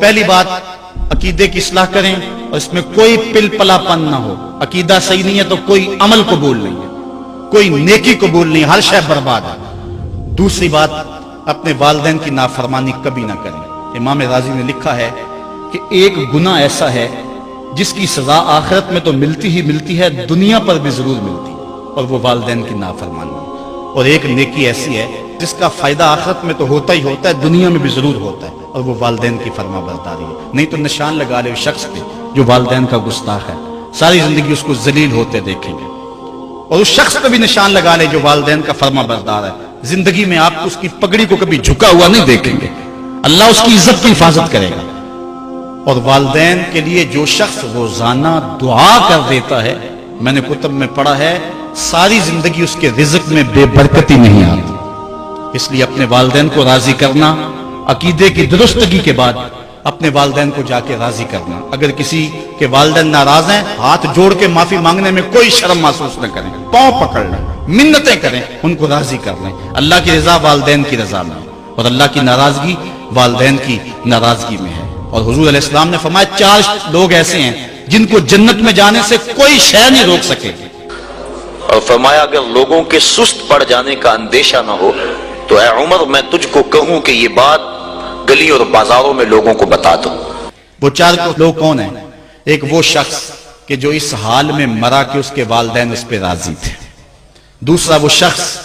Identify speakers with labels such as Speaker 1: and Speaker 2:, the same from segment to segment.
Speaker 1: پہلی بات عقیدے کی اصلاح کریں اور اس میں کوئی پل پلا پن نہ ہو. عقیدہ صحیح نہیں ہے تو کوئی عمل قبول نہیں ہے, کوئی نیکی قبول نہیں, ہر شے برباد ہے. دوسری بات, اپنے والدین کی نافرمانی کبھی نہ کریں. امام رازی نے لکھا ہے کہ ایک گناہ ایسا ہے جس کی سزا آخرت میں تو ملتی ہی ملتی ہے, دنیا پر بھی ضرور ملتی ہے, اور وہ والدین کی نافرمانی. اور ایک نیکی ایسی ہے جس کا فائدہ آخرت میں تو ہوتا ہی ہوتا ہے, دنیا میں بھی ضرور ہوتا ہے, اور وہ والدین کی فرما برداری ہے. نہیں تو نشان لگا لے شخص پہ جو والدین کا گستاخ ہے, ساری زندگی اس کو ذلیل ہوتے دیکھیں گے. اور اس شخص پہ بھی نشان لگا لے جو والدین کا فرما بردار ہے, زندگی میں آپ اس کی پگڑی کو کبھی جھکا ہوا نہیں دیکھیں گے. اللہ اس کی عزت کی حفاظت کرے گا. اور والدین کے لیے جو شخص روزانہ دعا کر دیتا ہے, میں نے کتب میں پڑھا ہے, ساری زندگی اس کے رزق میں بے برکتی نہیں آتی. اس لیے اپنے والدین کو راضی کرنا, عقیدے کی درستگی کے بعد اپنے والدین کو جا کے راضی کرنا. اگر کسی کے والدین ناراض ہیں, ہاتھ جوڑ کے معافی مانگنے میں کوئی شرم محسوس نہ کریں, پاؤں پکڑ لیں, منتیں کریں, ان کو راضی کر لیں. اللہ کی رضا والدین کی رضا میں, اور اللہ کی ناراضگی والدین کی ناراضگی میں ہے. اور حضور علیہ السلام نے فرمایا 4 لوگ ایسے ہیں جن کو جنت میں جانے سے کوئی شے نہیں روک سکے.
Speaker 2: اور فرمایا اگر لوگوں کے سست پڑ جانے کا اندیشہ نہ ہو تو اے عمر میں تجھ کو کہوں کہ یہ بات گلی اور بازاروں میں لوگوں کو بتا دو.
Speaker 1: وہ 4 لوگ کون ہیں؟ ایک وہ شخص کہ جو اس حال میں مرا کہ اس کے والدین اس پہ راضی تھے. دوسرا وہ شخص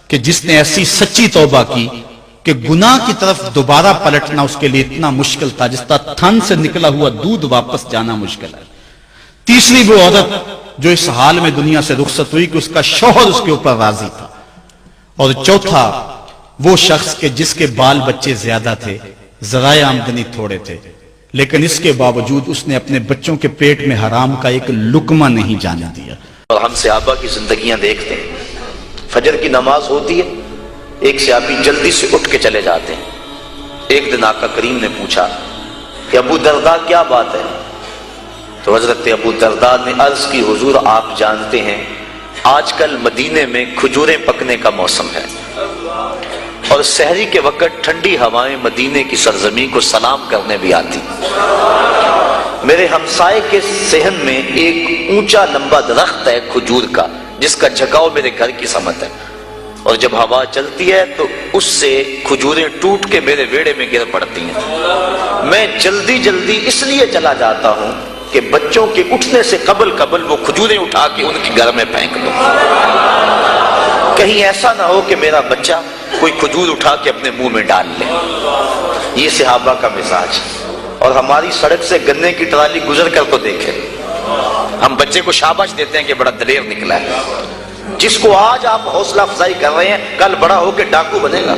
Speaker 1: کہ جس نے ایسی سچی توبہ کی کہ گناہ کی طرف دوبارہ پلٹنا اس کے لیے اتنا مشکل تھا جس طرح تھن سے نکلا ہوا دودھ واپس جانا مشکل ہے. تیسری وہ عورت جو اس حال میں دنیا سے رخصت ہوئی کہ اس کا شوہر اس کے اوپر راضی تھا. اور چوتھا وہ شخص کہ جس کے بال بچے زیادہ تھے, ذرائع آمدنی تھوڑے تھے, لیکن اس کے باوجود اس نے اپنے بچوں کے پیٹ میں حرام کا ایک لقمہ نہیں جانے دیا.
Speaker 2: اور ہم صحابہ کی زندگیاں دیکھتے ہیں, فجر کی نماز ہوتی ہے, ایک صحابی جلدی سے اٹھ کے چلے جاتے ہیں. ایک دن آقا کریم نے پوچھا کہ ابو درداء کیا بات ہے؟ تو حضرت ابو درداء نے عرض کی حضور آپ جانتے ہیں آج کل مدینے میں کھجوریں پکنے کا موسم ہے, اور سحری کے وقت ٹھنڈی ہوائیں مدینے کی سرزمین کو سلام کرنے بھی آتی. میرے ہمسائے کے صحن میں ایک اونچا لمبا درخت ہے کھجور کا جس کا جھکاؤ میرے گھر کی سمت ہے, اور جب ہوا چلتی ہے تو اس سے کھجوریں ٹوٹ کے میرے ویڑے میں گر پڑتی ہیں. میں جلدی جلدی اس لیے چلا جاتا ہوں کہ بچوں کے اٹھنے سے قبل وہ کھجوریں اٹھا کے ان کے گھر میں پھینک دوں, کہیں ایسا نہ ہو کہ میرا بچہ کوئی کھجور اٹھا کے اپنے منہ میں ڈال لے. یہ صحابہ کا مزاج. اور ہماری سڑک سے گنے کی ٹرالی گزر کر تو دیکھیں, ہم بچے کو شاباش دیتے ہیں کہ بڑا دلیر نکلا ہے. جس کو آج آپ حوصلہ افزائی کر رہے ہیں کل بڑا ہو کے ڈاکو بنے گا,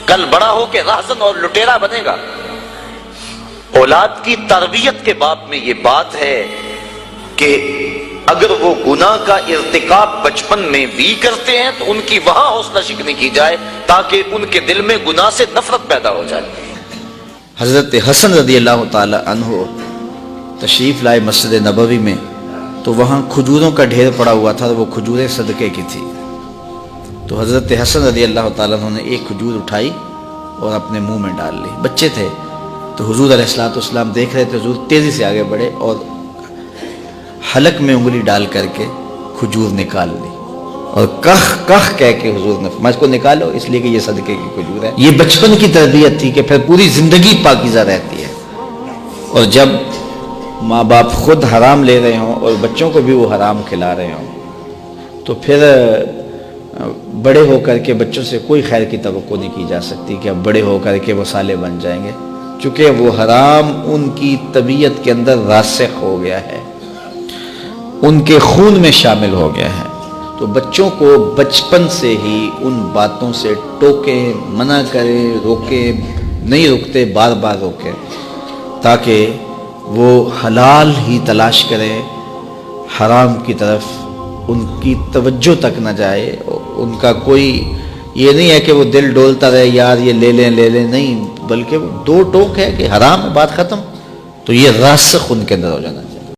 Speaker 2: کل بڑا ہو کے راہزن اور لٹیرا بنے گا. اولاد کی تربیت کے باب میں یہ بات ہے کہ اگر وہ گناہ کا ارتکاب بچپن میں بھی کرتے ہیں تو ان کی وہاں حوصلہ شکنی کی جائے تاکہ ان کے دل میں گناہ سے نفرت پیدا ہو جائے.
Speaker 3: حضرت حسن رضی اللہ تعالی عنہ تشریف لائے مسجد نبوی میں, تو وہاں کھجوروں کا ڈھیر پڑا ہوا تھا, وہ کھجوریں صدقے کی تھی. تو حضرت حسن رضی اللہ تعالیٰ عنہ نے ایک کھجور اٹھائی اور اپنے منہ میں ڈال لی. بچے تھے تو حضور علیہ السلام دیکھ رہے تھے, حضور تیزی سے آگے بڑھے اور حلق میں انگلی ڈال کر کے کھجور نکال لی, اور کخ کہہ کے حضور نے فرمایا اس کو نکالو, اس لیے کہ یہ صدقے کی کھجور ہے. یہ بچپن کی تربیت تھی کہ پھر پوری زندگی پاکیزہ رہتی ہے. اور جب ماں باپ خود حرام لے رہے ہوں اور بچوں کو بھی وہ حرام کھلا رہے ہوں تو پھر بڑے ہو کر کے بچوں سے کوئی خیر کی توقع نہیں کی جا سکتی کہ اب بڑے ہو کر کے وہ صالح بن جائیں گے, چونکہ وہ حرام ان کی طبیعت کے اندر راسخ ہو گیا ہے, ان کے خون میں شامل ہو گیا ہے. تو بچوں کو بچپن سے ہی ان باتوں سے ٹوکیں, منع کریں, روکیں, نہیں رکتے بار بار روکیں تاکہ وہ حلال ہی تلاش کریں, حرام کی طرف ان کی توجہ تک نہ جائے. ان کا کوئی یہ نہیں ہے کہ وہ دل ڈولتا رہے یار یہ لے لیں, نہیں, بلکہ وہ 2 ٹوک ہے کہ حرام ہے, بات ختم. تو یہ راسخ ان کے اندر ہو جانا.